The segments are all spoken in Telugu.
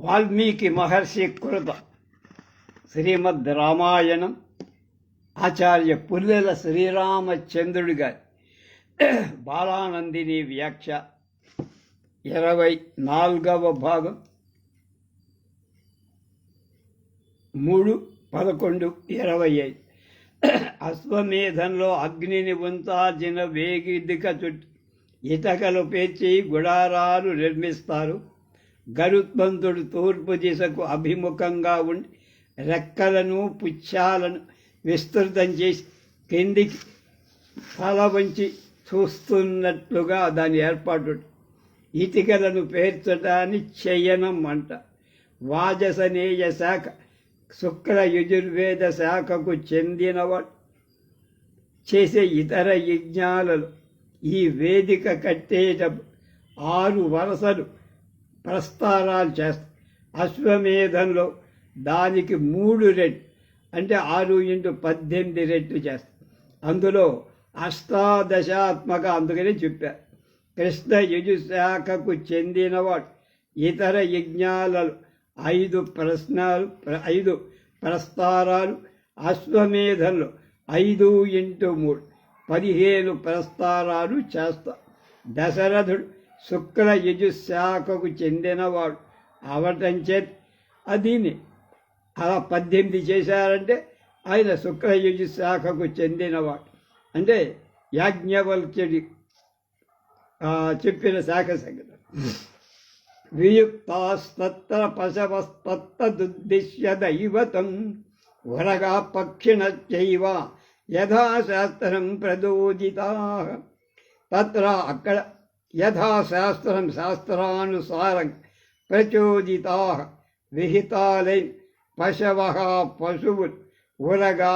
వాల్మీకి మహర్షి కృత శ్రీమద్ రామాయణం ఆచార్య పుల్లెల శ్రీరామచంద్రుడి గారి బాలానందిని వ్యాఖ్య 24వ భాగం 3:11-25. అశ్వమేధంలో అగ్నిని ఉంచాల్సిన వేదిక చుట్టూ ఇటకలు పేర్చి గుడారాలు నిర్మిస్తారు. గరుత్మంతుడు తూర్పు దిశకు అభిముఖంగా ఉండి రెక్కలను పుచ్ఛాలను విస్తృతం చేసి కిందికి తల వంచి చూస్తున్నట్లుగా దాని ఏర్పాటు. ఇటికలను పేర్చటాన్ని శయనం అంట. వాజసనేయ శాఖ శుక్ల యజుర్వేద శాఖకు చెందినవాడు చేసే ఇతర యజ్ఞాలలో ఈ వేదిక కట్టేటప్పుడు 6 వరుసలు ప్రస్తారాలు చేస్తారు. అశ్వమేధంలో దానికి 3 రెట్లు అంటే 6x18 రెట్లు చేస్తారు. అందులో అష్టాదశాత్మక అందుకనే చెప్పారు. కృష్ణ యజుశాఖకు చెందినవాడు ఇతర యజ్ఞాలలో 5 ప్రస్తారాలు, అశ్వమేధంలో 5x3 15 ప్రస్తారాలు చేస్తారు. దశరథుడు శుక్ల యజుశాఖకు చెందినవాడు అవటం చేత దీన్ని అలా 18 చేశారంటే ఆయన శుక్ల యజుశాఖకు చెందినవాడు. అంటే యాజ్ఞవల్క్యుడి చెప్పిన శాఖ సంగతి. వియుక్తాస్తత్ర పశవస్తత్తుద్దిశ్య దైవతం వరగా పక్షిణశ్చైవ యథాశాస్త్రం ప్రదోజితా. తత్ర అక్కడ యథాశాస్త్రం శాస్త్రానుసారం ప్రచోదితా విహితాలైన పశవ పశువులు, ఉరగా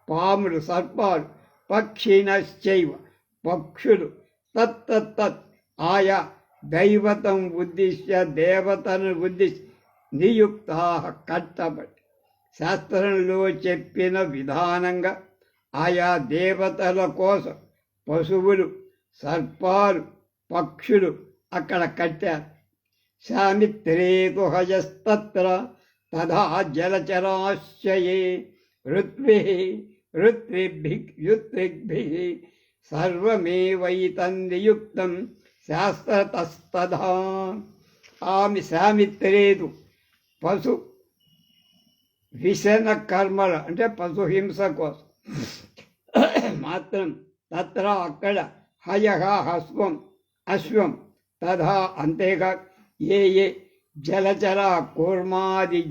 పాములు, సర్పాలు, పక్షిణశ్చైవ పక్షులు తత్తత్ ఆయా దైవతం ఉద్దిశ్య దేవతను ఉద్దిశ్య నియుక్తా కట్టబడి శాస్త్రంలో చెప్పిన విధానంగా ఆయా దేవతల కోసం పశువులు, సర్పాలు, పక్షులు అక్కడ కట్టారు. శామిత్రేతు హయస్తత్ర తథా జలచరాశ్చయే ఋత్విగ్భిః సర్వమేవైతన్నియుక్తం శాస్త్రతస్తథా. ఆమె శామిత్రేతు పశు విషణ కర్మలు అంటే పశుహింస కోసం మాత్రం తత్ర అక్కడ హయః అశ్వం తథా అంతేగా ఏ జలచర కూర్మాది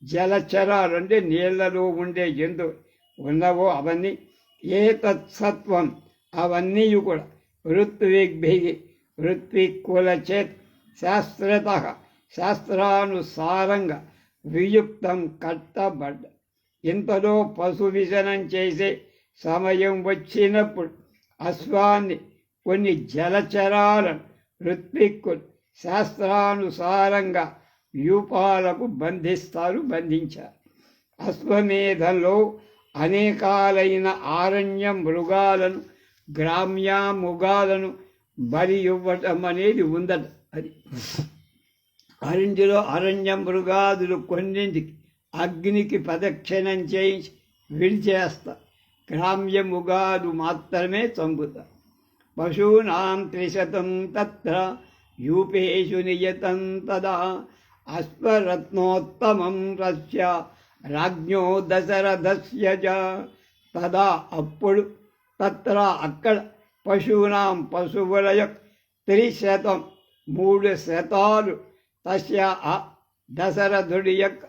జలచరాలు అంటే నీళ్లలో ఉండే జంతువు ఉన్నవో అవన్నీ ఏతత్సత్వం అవన్నీ కూడా ఋత్విక్కుల చేత్ శాస్త్రత శాస్త్రానుసారంగా వియుక్తం కట్టబడ్డ. ఇంతలో పశు విసనం చేసే సమయం వచ్చినప్పుడు అశ్వాన్ని కొన్ని జలచరాలను ఋత్విక్కులు శాస్త్రానుసారంగా వ్యూపాలకు బంధించారు. అశ్వమేధంలో అనేకాలైన ఆరణ్య మృగాలను, గ్రామ్య మృగాలను బలి ఇవ్వటం అనేది ఉందట. అది అరణ్య మృగాదులు కొన్నింటికి అగ్నికి ప్రదక్షిణం చేయించి విడిచేస్తారు. గ్రామ్య మృగాలు మాత్రమే చంపుతారు. పశూనాం 300 తత్ర యూపేషు నియతం తదా అశ్వరత్నోత్తమం రస్య రాజ్ఞో దశరథస్య చ. తదా అప్పుడు తత్ర అక్కడ పశూనాం పశువుల యొక్క 300 3 శతాలు తస్య దశరథుడి యొక్క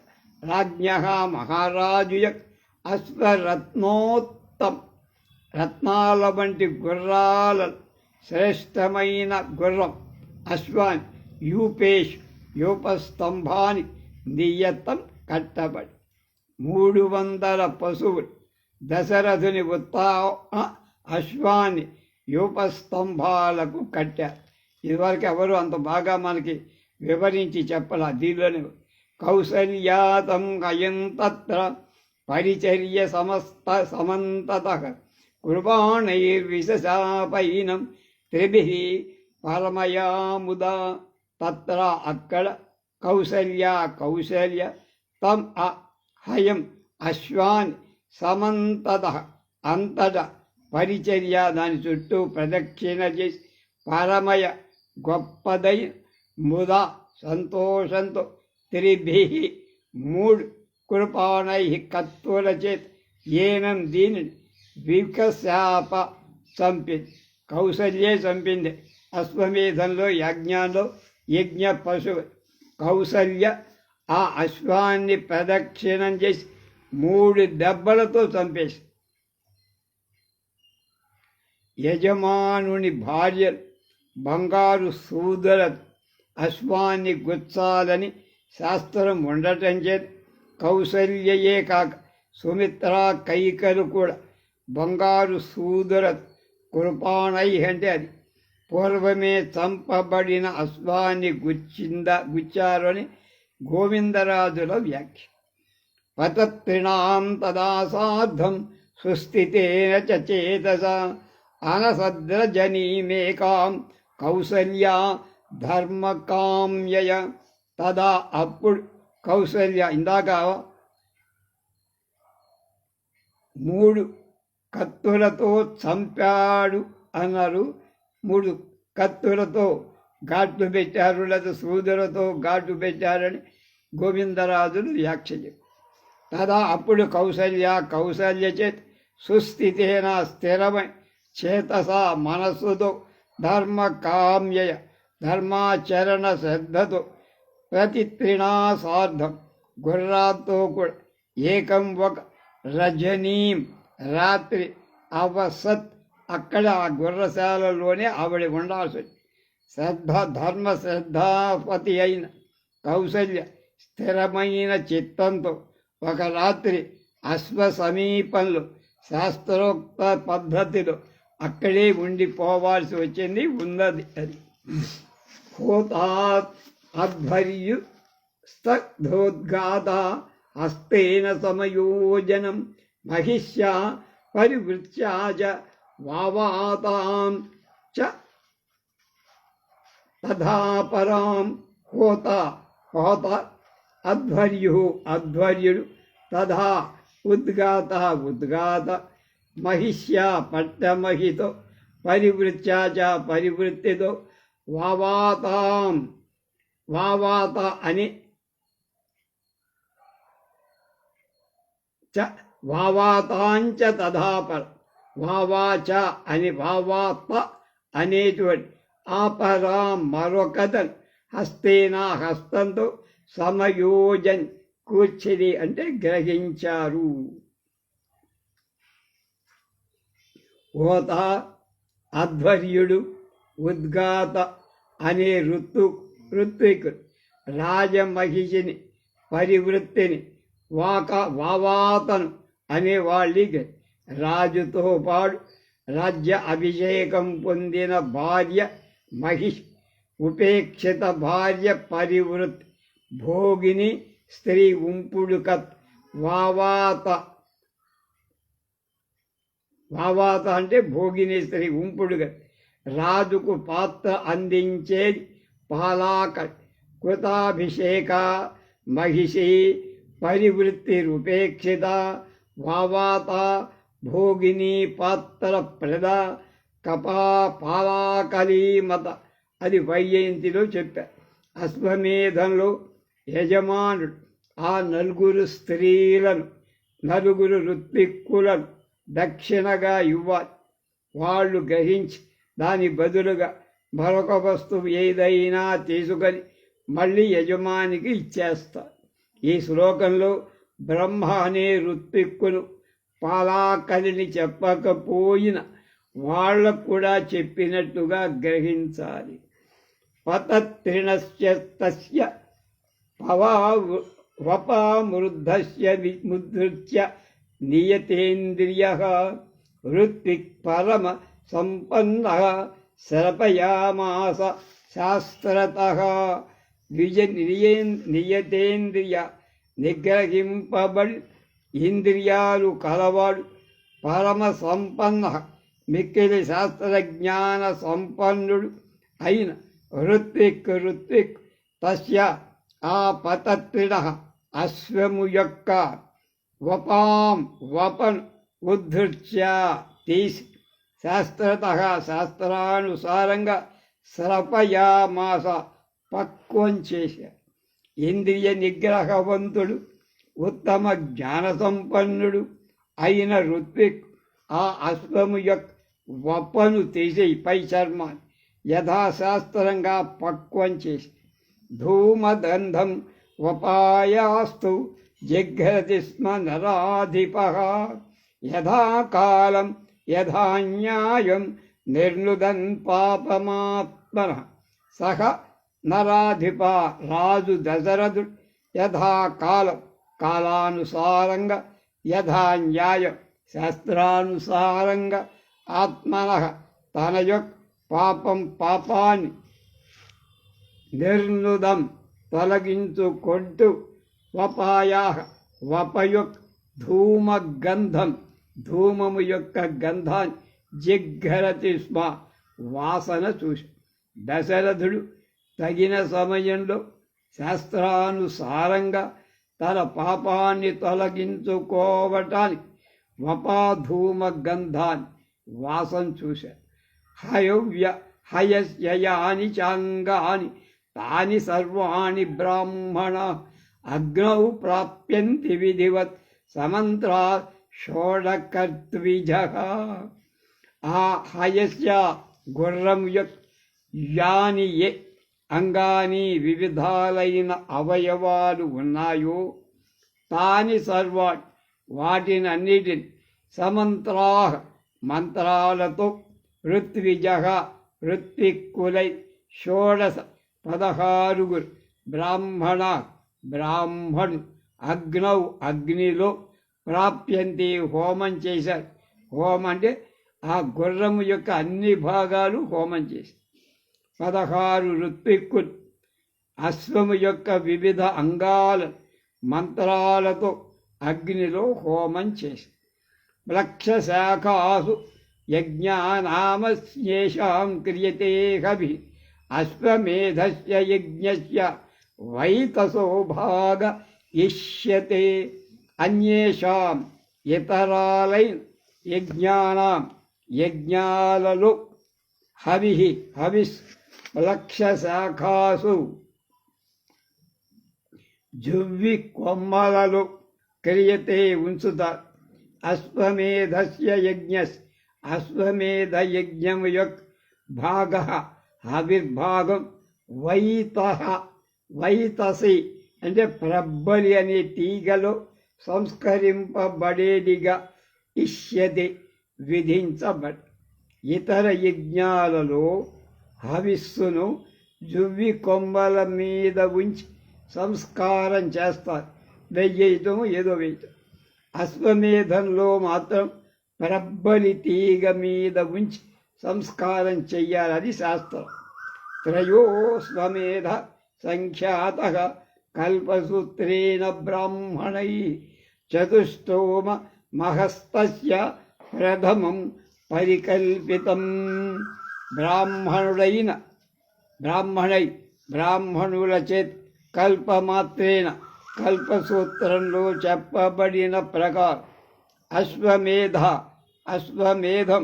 రాజ్ఞ మహారాజు యొక్క అశ్వరత్నోత్తమ రత్నాల వంటి గుర్రాల శ్రేష్టమైన గుర్రం అశ్వాన్ని యూపస్తంభానికి నియతం కట్టబడి 300 పశువులు దశరథుని అశ్వాన్ని యూపస్తంభాలకు కట్టారు. ఇదివరకు ఎవరు అంత బాగా మనకి వివరించి చెప్పాల. దీనిలోనే కౌసల్యాతం అయం తత్ర పరిచర్య సమంతతః కుర్బాణైర్విశాపైనం 3 పరమయాముదా. తత్ర అక్కడ కౌసల్య తం హయం అశ్వాన్ సమంతద అంతట పరిచర్య దాని చుట్టూ ప్రదక్షిణ చేసి పరమయ గొప్పదై ముదా సంతోషంతో త్రిభి 3 కృపాణై కత్తుల చేత ఏనం దీనిని వికశాప చంపింది. కౌసల్యే చంపింది. అశ్వమేధంలో యజ్ఞ పశువు కౌసల్య ఆ అశ్వాన్ని ప్రదక్షిణం చేసి 3 దెబ్బలతో చంపేసి యజమానుని భార్య బంగారు సూదుల అశ్వాన్ని గుచ్చాలని శాస్త్రం ఉండటం చేత కౌసల్యయే కాక సుమిత్ర కైకలు కూడా బంగారు సూదుల కృపాణై అంటే అది పూర్వమే చంపబడిన అశ్వాన్ని గుచ్చారు అని గోవిందరాజుల వ్యాఖ్య. పతత్రిణాం తదా సార్ధం సుస్థితేన చేతస అనసద్రజనీమేకాం కౌసల్యా ధర్మకామ్యయ. తదా అప్పుడు కౌసల్య ఇందాక 3 కత్తులతో చంపాడు అన్నారు. 3 కత్తులతో ఘాట్లు పెట్టారు లేదా సూదులతో ఘాటు పెట్టారని గోవిందరాజులు వ్యాఖ్య. తదా అప్పుడు కౌసల్య చేత సుస్థితేన స్థిరమై చేతస మనస్సుతో ధర్మకామ్యయ ధర్మాచరణ శ్రద్ధతో ప్రతిత్రిణాసార్ధం గుర్రాతో కూడా ఏకం ఒక రజనీం రాత్రి అవసత్ అక్కడ ఆ గుర్రశాలలోనే ఆవిడ ఉండాల్సి ధర్మ శ్రద్ధాపతి అయిన కౌసల్య స్థిరమైన చిత్తంతో ఒక రాత్రి అశ్వ సమీపంలో శాస్త్రోక్త పద్ధతిలో అక్కడే ఉండిపోవాల్సి వచ్చింది. ఉన్నది అది. హోతాత్ అధ్వర్యు స్తగ్ధోద్గాత హస్తేన సమయోజనం మహిష్యా పరివృత్యా చ వావాతాం చ తథా పరాం. హోత అధ్వర్యుడు తథా ఉద్గాత మహిష్యా పట్టమహితో పరివృత్యా చ పరివృత్తితో వావాత అని చ వావాతాంచ తథాపర వావాచ అని వావాత్మ అనేటువంటి ఆపరా మరొకదన్ హస్తేనా హస్తంతో సమయోజన్ కూర్చిది అంటే గ్రహించారు. హోత అధ్వర్యుడు ఉద్గాత అనే ఋత్వికుడు రాజమహిషిని పరివృత్తిని వావాతను అనే వాళ్ళకి రాజుతో పాటు రాజ్య అభిషేకం పొందిన భార్య మహిష్ ఉపేక్షిత భార్య పరివృత్తి భోగిని స్త్రీ ఉంపుడుకత్ వావాత అంటే భోగిని స్త్రీ ఉంపుడుకత్ రాజుకు పాత్ర అందించేది పాలాక కృతాభిషేక మహిషి పరివృత్తి రూపేక్షిత వావాత భోగిని పాత్ర ప్రద పాలాకలీమత అది వైజయంతిలో చెప్పారు. అశ్వమేధంలో యజమానుడు ఆ 4 స్త్రీలను 4 ఋత్విక్కులను దక్షిణగా ఇవ్వాలి. వాళ్ళు గ్రహించి దాని బదులుగా మరొక వస్తువు ఏదైనా తీసుకొని మళ్ళీ యజమానికి ఇచ్చేస్తారు. ఈ శ్లోకంలో బ్రహ్మ అనే ఋత్విక్కును పాలాకలిని చెప్పకపోయిన వాళ్ళకు కూడా చెప్పినట్టుగా గ్రహించాలి. పతత్రిణస్య వపామృద్ధస్య ముద్ృత్య నియతేంద్రియ ఋత్విక్ పరమ సంపన్న శరపయామాస శాస్త్రతః. నియతేంద్రియ నిగ్రహింపబడి ఇంద్రియాలు కలవాడు పరమ సంపన్న మిక్కిలి శాస్త్రజ్ఞాన సంపన్నుడు అయిన ఋత్విక్ తస్య ఆ పతత్రిణ అశ్వము యొక్క వపను ఉద్ధృత్య తీసి శాస్త్రానుసారంగా స్రపయామాస పక్వం చేశారు. ఇంద్రియ నిగ్రహవంతుడు ఉత్తమ జ్ఞాన సంపన్నుడు అయిన ఋత్విక్ ఆ అశ్వము యొక్క వపను తీసి పై చర్మాన్ని యథాశాస్త్రంగా పక్వం చేసి ధూమదంధం వపాయాస్తు జిఘ్రతి స్మ నరాధిప యథాకాలం యథాన్యాయం నిర్నుదన్ పాపమాత్మన సహ నరాధిప రాజు దశరథుడు యథాకాలం కాలానుసారంగా యథాన్యాయం శాస్త్రానుసారంగా ఆత్మన తన యొక్క పాపాన్ని నిర్నుదం తొలగించుకుంటూ వపయొక్ ధూమగంధం ధూమము యొక్క గంధాన్ని జిఘ్రతి స్మ వాసన చూసి దశరథుడు తగిన సమయంలో శాస్త్రానుసారంగా తన పాపాన్ని తొలగించుకోవటానికి వపాధూమ గంధాన్ని వాసన చూశాడు. హయస్యయాని చాంగాని తాని సర్వాణి బ్రాహ్మణ అగ్నౌ ప్రాప్యంతి విధివత్ సమంత్రా షోడకర్త్విజ. ఆ హయస్య గుర్రం యొక్క యాని ఏ అంగాని వివిధాలైన అవయవాలు ఉన్నాయో తాని సర్వాణి వాటినన్నిటిని సమంత్రా మంత్రాలతో ఋత్విజ ఋత్విక్కులై షోడశ 16 బ్రాహ్మణు అగ్నౌ అగ్నిలో ప్రాప్యంతి హోమం చేశారు. హోమం అంటే ఆ గుర్రము యొక్క అన్ని భాగాలు హోమం చేశారు. 16 ఋత్విక్కులు అశ్వము యొక్క వివిధ అంగాల మంత్రాలతో అగ్నిలో హోమం చేశారు. వృక్షశాఖాసు యజ్ఞానామస్యేషాం క్రియతే హవి అశ్వమేధస్య యజ్ఞస్య వైతసో భాగ ఇష్యతే. అన్యేషాం ఇతరాలైన యజ్ఞాలలో హవిస్ వృక్షశాఖాసు జువ్వి కొమ్మలలో క్రియతే ఉంచుతారు. అశ్వమేధస్య అశ్వమేధ యజ్ఞము యొక్క భాగ ఆవిర్భాగం వైతసి అంటే ప్రబ్బలి అనే తీగలో సంస్కరింపబడేదిగా ఇష్యతి విధించబడి. ఇతర యజ్ఞాలలో హవిస్సును జువ్వి కొమ్మల మీద ఉంచి సంస్కారం చేస్తారు. వెయ్యటం ఏదో వేయటం. అశ్వమేధంలో మాత్రం ప్రబ్బలి తీగ మీద ఉంచి సంస్కారం చెయ్యాలని శాస్త్రం. త్రయోస్వమేధ సంఖ్యాత కల్పసూత్రేణ బ్రాహ్మణై చతుష్టోమ మహస్తస్య ప్రథమం పరికల్పితం. బ్రాహ్మణుల చేత కల్పమాత్రేన కల్పసూత్రంలో చెప్పబడిన ప్రకారం అశ్వమేధం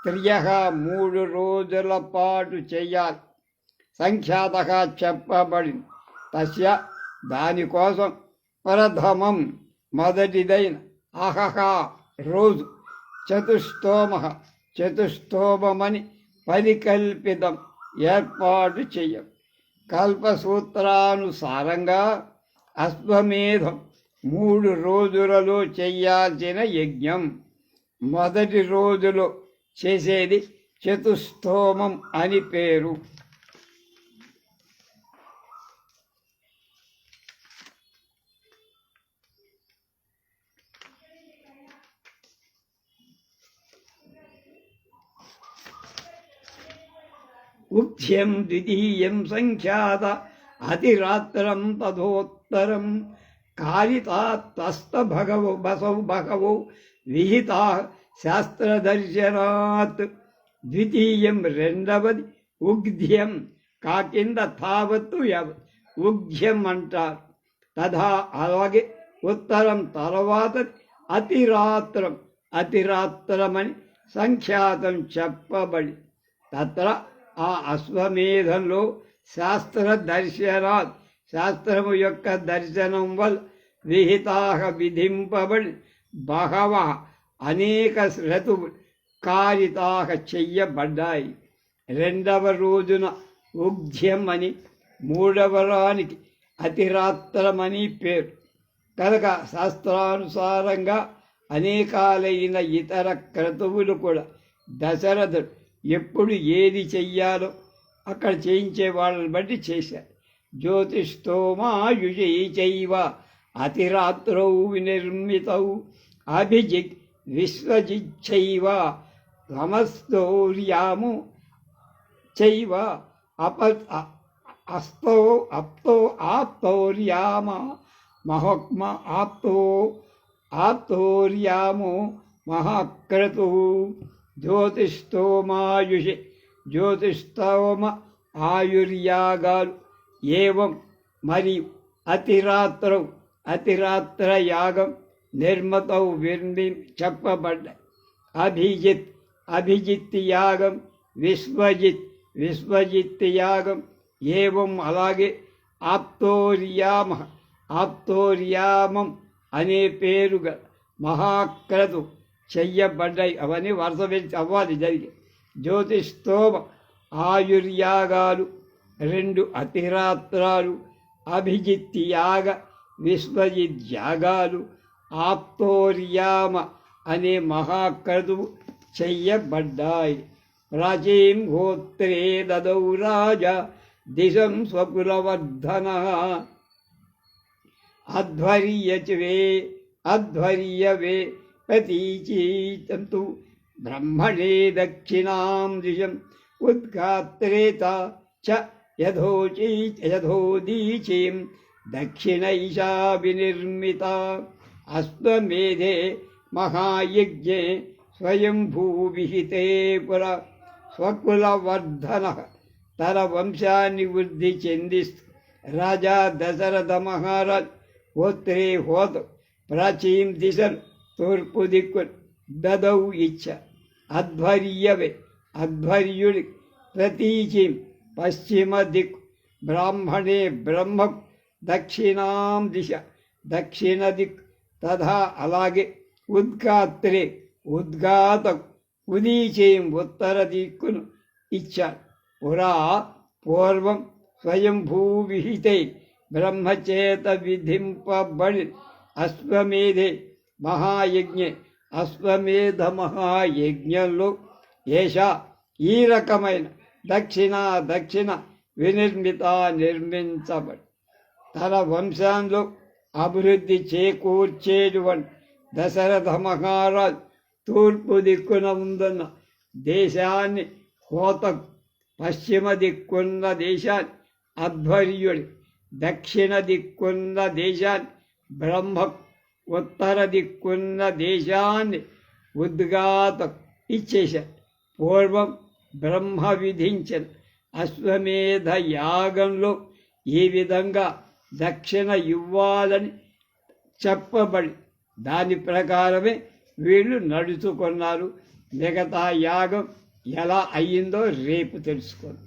3 రోజుల పాటు చెయ్యాలి. సంఖ్యాతగా చెప్పబడింది. తస్య దానికోసం ప్రథమం మొదటిదైన రోజు చతుష్టోమని పరికల్పితం ఏర్పాటు చెయ్యం. కల్పసూత్రానుసారంగా అశ్వమేధం 3 రోజులలో చెయ్యాల్సిన యజ్ఞం మొదటి రోజులో చేసేది చతుష్టోమం అని పేరు. ఉక్ష్యం ద్వితీయం సంఖ్యాత అతిరాత్రం తదోత్తరం కాళితాస్తస్త బసౌ విహితా శాస్త్రదర్శనాత్. ద్వితీయం రెండవది ఉగ్ధ్యం కాకింద తావత్తు ఉగ్ధ్యం అంటారు. తథా అలాగే ఉత్తరం తర్వాత అతిరాత్రం, అతిరాత్రమని సంఖ్యాతం చెప్పబడి తత్ర ఆ అశ్వమేధంలో శాస్త్ర దర్శనాత్ శాస్త్రము యొక్క దర్శనం వల్ల విహితాహ విధింపబడి బహవ అనేక శ్రతువులు కారితాహ చెయ్యబడ్డాయి. రెండవ రోజున ఉగ్ధ్యం అని, మూడవ రానికి అతిరాత్రమని పేరు. కనుక శాస్త్రానుసారంగా అనేకాలైన ఇతర క్రతువులు కూడా దశరథుడు ఎప్పుడు ఏది చెయ్యాలో అక్కడ చేయించే వాళ్ళని బట్టి చేశారు. జ్యోతిష్టోమాయుషై చైవ అతిరాత్రౌ వినిర్మితౌ అభిజిత్ విశ్వజిచ్చైవ సమస్తౌర్యాము చైవ అస్తో అప్తో ఆప్తౌర్యామ మహోక్మ ఆప్తౌర్యామో మహాక్రతు జ్యోతిష్టోమాయుషి జ్యోతిష్టోమ ఆయుర్యాగాలు ఏవం మరియు అతిరాత్రౌ అతిరాత్ర యాగం నిర్మతౌ చెప్పబడ్డాయి. అభిజిత్ అభిజిత్ యాగం, విశ్వజిత్ విశ్వజిత్ యాగం ఏవం అలాగే ఆప్తోర్యామ ఆప్తోర్యామం అనే పేరుగా మహాక్రతు చెయ్యబడ్డాయి. అవన్నీ వరుస పెంచి అవ్వాలి జరిగి. జ్యోతిష్టోమ ఆయుర్యాగాలు 2 అతిరాత్రాలు, అభిజిత్ యాగ విశ్వజిత్ యాగాలు, ఆప్తోర్యామ అనే మహాక్రతువు చెయ్యబడ్డాయి. ప్రాచీం హోత్రే దదౌ రాజా దిశం స్వకులవర్ధన అధ్వర్యవే ప్రతీచీతంతు బ్రహ్మణే దక్షిణాం దిశం ఉద్గాత్రేత చ యథోదీచీం దక్షిణైషా వినిర్మిత. అశ్వమేధే మహాయజ్ఞే స్వయంభూవిహితే పుర స్వకులవర్ధన తన వంశాన్ని వృద్ధి చెందిస్తూ రాజా దశరథ మహారాజ్ హోత్రే హోత ప్రాచీం దిశను తూర్పు దిక్కును దదౌ ఇచ్చ. అధ్వర్యవే అధ్వర్యుడి ప్రతీచీం పశ్చిమ దిక్కు, బ్రాహ్మణే బ్రహ్మ దక్షిణాం దిశ దక్షిణ దిక్కు, తథా అలాగే ఉద్గాత్రే ఉద్గాతం ఉదీచీం ఉత్తర దిక్కును ఇచ్చాడు. పురా పూర్వం స్వయంభూవిహితై బ్రహ్మచేత విధింపబడి అశ్వమేధే మహాయజ్ఞే అశ్వమేధ మహాయజ్ఞంలో ఏషా ఈ రకమైన దక్షిణ నిర్మించబడి తన వంశంలో అభివృద్ధి చేకూర్చేటువంటి దశరథ మహారాజు తూర్పు దిక్కున ఉందన్న దేశాన్ని హోతకు, పశ్చిమ దిక్కున్న దేశాన్ని అధ్వర్యుడి, దక్షిణ దిక్కున్న దేశాన్ని బ్రహ్మకు, ఉత్తర దిక్కున్న దేశాన్ని ఉద్గాతకు ఇచ్చేశారు. పూర్వం బ్రహ్మ విధించిన అశ్వమేధ యాగంలో ఈ విధంగా దక్షిణ ఇవ్వాలని చెప్పబడి దాని ప్రకారమే వీళ్ళు నడుచుకున్నారు. మిగతా యాగం ఎలా అయ్యిందో రేపు తెలుసుకోండి.